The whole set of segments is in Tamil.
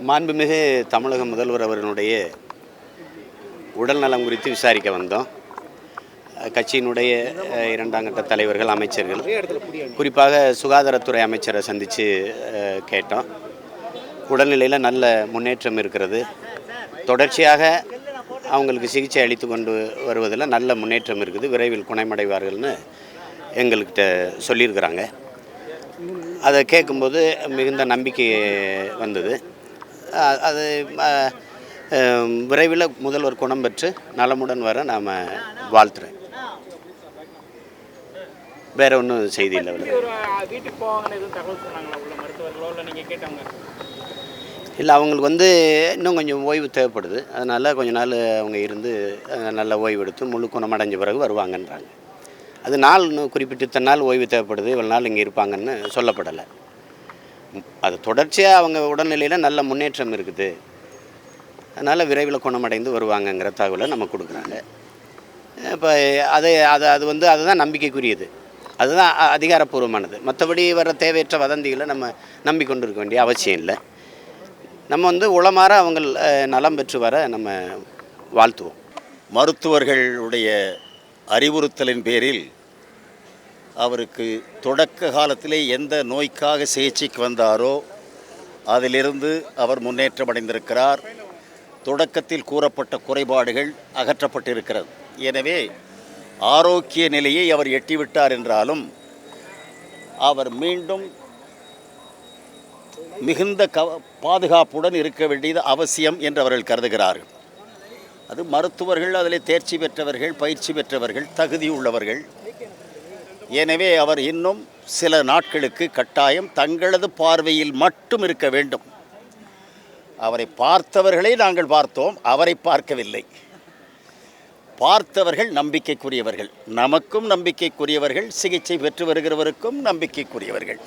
மாண்புமிகு தமிழக முதல்வர் அவர்களுடைய உடல்நலம் குறித்து விசாரிக்க வந்தோம். கட்சியினுடைய இரண்டாம் கட்ட தலைவர்கள், அமைச்சர்கள், குறிப்பாக சுகாதாரத்துறை அமைச்சரை சந்தித்து கேட்டோம். உடல்நிலையில் நல்ல முன்னேற்றம் இருக்கிறது. தொடர்ச்சியாக அவங்களுக்கு சிகிச்சை அளித்து கொண்டு வருவதில் நல்ல முன்னேற்றம் இருக்குது. விரைவில் குணமடைவார்கள்னு எங்கள்கிட்ட சொல்லியிருக்கிறாங்க. அதை கேட்கும்போது மிகுந்த நம்பிக்கை வந்தது. அது விரைவில் முதல்வர் குணம் பெற்று நலமுடன் வர நாம் வாழ்த்துறேன். வேற ஒன்றும் செய்தி இல்லை. இல்லை, அவங்களுக்கு இன்னும் கொஞ்சம் ஓய்வு தேவைப்படுது. அதனால் கொஞ்ச நாள் அவங்க இருந்து நல்ல ஓய்வு எடுத்து முழு குணமடைஞ்ச பிறகு வருவாங்கன்றாங்க. அது நாள் இன்னும் குறிப்பிட்ட இத்தனை நாள் ஓய்வு தேவைப்படுது, இவ்வளோ நாள் இங்கே இருப்பாங்கன்னு சொல்லப்படலை. அது தொடர்ச்சியாக அவங்க உடல்நிலையில் நல்ல முன்னேற்றம் இருக்குது. அதனால் விரைவில் குணமடைந்து வருவாங்கங்கிற தகவலை நம்ம கொடுக்குறாங்க. இப்போ அதுதான் நம்பிக்கைக்குரியது, அதுதான் அதிகாரப்பூர்வமானது. மற்றபடி வர தேவையற்ற வதந்திகளை நம்ம நம்பிக்கொண்டு இருக்க வேண்டிய அவசியம் இல்லை. நம்ம உளமாற அவங்க நலம் பெற்று வர நம்ம வாழ்த்துவோம். மருத்துவர்களுடைய அறிவுறுத்தலின் பேரில் அவருக்கு தொடக்க காலத்திலே எந்த நோய்க்காக சிகிச்சைக்கு வந்தாரோ அதிலிருந்து அவர் முன்னேற்றம் அடைந்திருக்கிறார். தொடக்கத்தில் கூறப்பட்ட குறைபாடுகள் அகற்றப்பட்டிருக்கிறது. எனவே ஆரோக்கிய நிலையை அவர் எட்டிவிட்டார் என்றாலும் அவர் மீண்டும் மிகுந்த பாதுகாப்புடன் இருக்க வேண்டியது அவசியம் என்று அவர்கள் கருதுகிறார்கள். அது மருத்துவர்கள், அதில் தேர்ச்சி பெற்றவர்கள், பயிற்சி பெற்றவர்கள், தகுதி உள்ளவர்கள். எனவே அவர் இன்னும் சில நாட்களுக்கு கட்டாயம் தங்களது பார்வையில் மட்டும் இருக்க வேண்டும். அவரை பார்த்தவர்களை நாங்கள் பார்த்தோம், அவரை பார்க்கவில்லை. பார்த்தவர்கள் நம்பிக்கைக்குரியவர்கள், நமக்கும் நம்பிக்கைக்குரியவர்கள், சிகிச்சை பெற்று வருகிறவருக்கும் நம்பிக்கைக்குரியவர்கள்.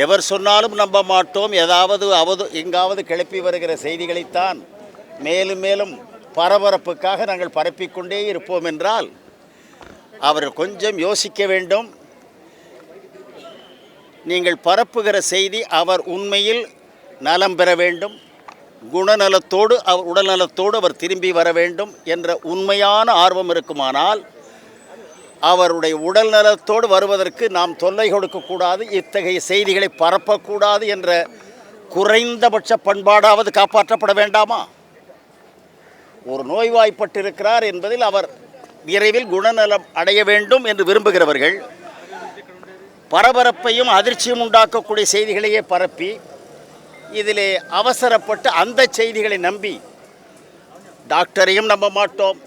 எவர் சொன்னாலும் நம்ப மாட்டோம். ஏதாவது எங்காவது கிளப்பி வருகிற செய்திகளைத்தான் மேலும் மேலும் பரபரப்புக்காக நாங்கள் பரப்பிக்கொண்டே இருப்போம் என்றால் அவர்கள் கொஞ்சம் யோசிக்க வேண்டும். நீங்கள் பரப்புகிற செய்தி அவர் உண்மையில் நலம் பெற வேண்டும், குணநலத்தோடு உடல்நலத்தோடு அவர் திரும்பி வர வேண்டும் என்ற உண்மையான ஆர்வம் இருக்குமானால் அவருடைய உடல் நலத்தோடு வருவதற்கு நாம் தொல்லை கொடுக்கக்கூடாது, இத்தகைய செய்திகளை பரப்பக்கூடாது என்ற குறைந்தபட்ச பண்பாடாவது காப்பாற்றப்பட வேண்டாமா? ஒரு நோய்வாய்ப்பட்டிருக்கிறார் என்பதில் அவர் விரைவில் குணநலம் அடைய வேண்டும் என்று விரும்புகிறவர்கள் பரபரப்பையும் அதிர்ச்சியும் உண்டாக்கக்கூடிய செய்திகளையே பரப்பி இதிலே அவசரப்பட்டு அந்த செய்திகளை நம்பி டாக்டரையும் நம்ப மாட்டோம்,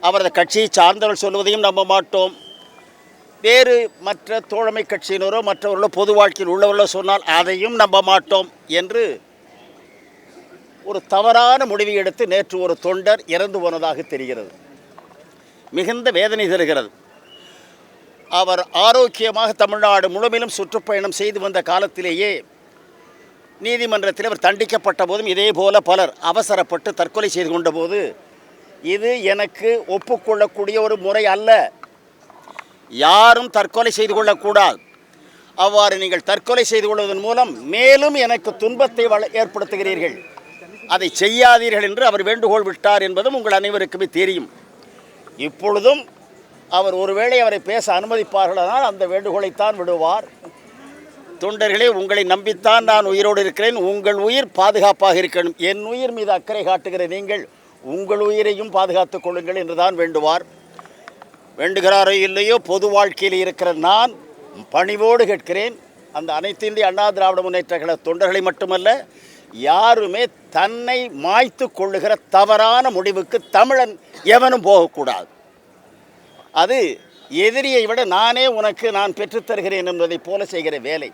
அவரது கட்சியை சார்ந்தவர்கள் சொல்வதையும் நம்ப மாட்டோம், வேறு மற்ற தோழமை கட்சியினரோ மற்றவர்களோ பொது வாழ்க்கையில் உள்ளவர்களோ சொன்னால் அதையும் நம்ப மாட்டோம் என்று ஒரு தவறான முடிவை எடுத்து நேற்று ஒரு தொண்டர் இறந்து போனதாக தெரிகிறது. மிகுந்த வேதனை தருகிறது. அவர் ஆரோக்கியமாக தமிழ்நாடு முழுமையிலும் சுற்றுப்பயணம் செய்து வந்த காலத்திலேயே நீதிமன்றத்தில் அவர் தண்டிக்கப்பட்ட போதும் இதே போல பலர் அவசரப்பட்டு தற்கொலை செய்து கொண்ட போது இது எனக்கு ஒப்புக்கொள்ளக்கூடிய ஒரு முறை அல்ல. யாரும் தற்கொலை செய்து கொள்ளக்கூடாது. அவ்வாறு நீங்கள் தற்கொலை செய்து கொள்வதன் மூலம் மேலும் எனக்கு துன்பத்தை ஏற்படுத்துகிறீர்கள், அதை செய்யாதீர்கள் என்று அவர் வேண்டுகோள் விட்டார் என்பதும் உங்கள் அனைவருக்குமே தெரியும். இப்பொழுதும் அவர் ஒருவேளை அவரை பேச அனுமதிப்பார்களானால் அந்த வேண்டுகோளைத்தான் விடுவார். தொண்டர்களே, உங்களை நம்பித்தான் நான் உயிரோடு இருக்கிறேன், உங்கள் உயிர் பாதுகாப்பாக இருக்கணும், என் உயிர் மீது அக்கறை காட்டுகிற நீங்கள் உங்கள் உயிரையும் பாதுகாத்துக் கொள்ளுங்கள் என்றுதான் வேண்டுவார். வேண்டுகிறாரோ இல்லையோ பொது வாழ்க்கையில் இருக்கிற நான் பணிவோடு கேட்கிறேன், அந்த அனைத்து இந்திய அண்ணா திராவிட முன்னேற்ற கழக தொண்டர்களை மட்டுமல்ல, யாருமே தன்னை மாய்த்து கொள்ளுகிற தவறான முடிவுக்கு தமிழன் எவனும் போகக்கூடாது. அது எதிரியை விட நான் பெற்றுத்தருகிறேன் என்பதை போல செய்கிற வேலை.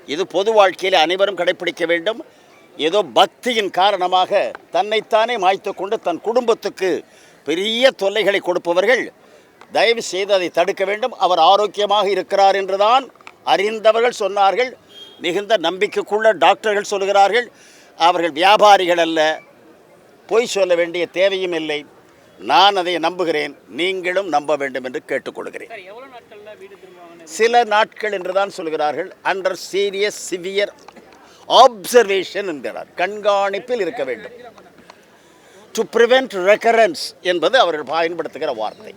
இது பொது வாழ்க்கையில் அனைவரும் கடைப்பிடிக்க வேண்டும். ஏதோ பக்தியின் காரணமாக தன்னைத்தானே மாய்த்து கொண்டு தன் குடும்பத்துக்கு பெரிய தொல்லைகளை கொடுப்பவர்கள் தயவு செய்து அதை தடுக்க வேண்டும். அவர் ஆரோக்கியமாக இருக்கிறார் என்றுதான் அறிந்தவர்கள் சொன்னார்கள். மிகுந்த நம்பிக்கைக்குள்ள டாக்டர்கள் சொல்கிறார்கள். அவர்கள் வியாபாரிகள் அல்ல, பொய் சொல்ல வேண்டிய தேவையும் இல்லை. நான் அதை நம்புகிறேன், நீங்களும் நம்ப வேண்டும் என்று கேட்டுக்கொள்கிறேன். சில நாட்கள் என்றுதான் சொல்கிறார்கள். அண்டர் சீரியஸ் சிவியர் ஆப்சர்வேஷன் என்கிறார், கண்காணிப்பில் இருக்க வேண்டும். டு ப்ரிவென்ட் ரெக்கரன்ஸ் என்பது அவர்கள் பயன்படுத்துகிற வார்த்தை.